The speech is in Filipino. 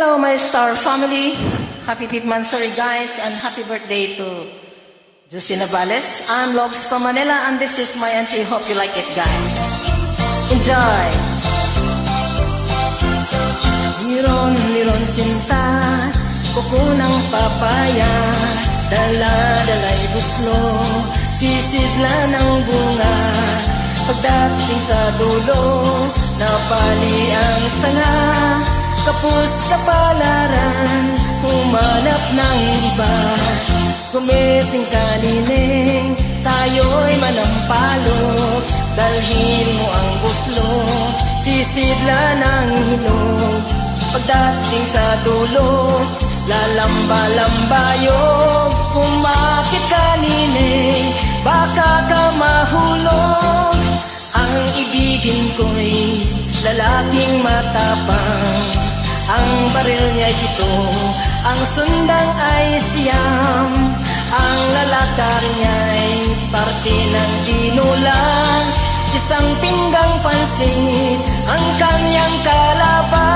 Hello, my star family. Happy 5th Mansuri, guys, and happy birthday to Josie Navales. I'm Logs from Manila, and this is my entry. Hope you like it, guys. Enjoy! Liron sinta, kuko ng papaya, dala-dala'y buslo, sisidla ng bunga. Pagdating sa dulo, napali ang sanga, kapos kapalaran, humanap ng iba. Gumising kanining, tayo'y manampalok, dalhin mo ang buslo, sisidla ng hinog. Pagdating sa dulo, lalamba-lambayog, kumakit kanining, baka ka mahulog. Ang ibigin ko'y lalaking matapang, ang baril niya ito, ang sundang ay siyam. Ang lalakar niya'y parte ng dinulang, isang pinggang pansit ang kanyang kalaban.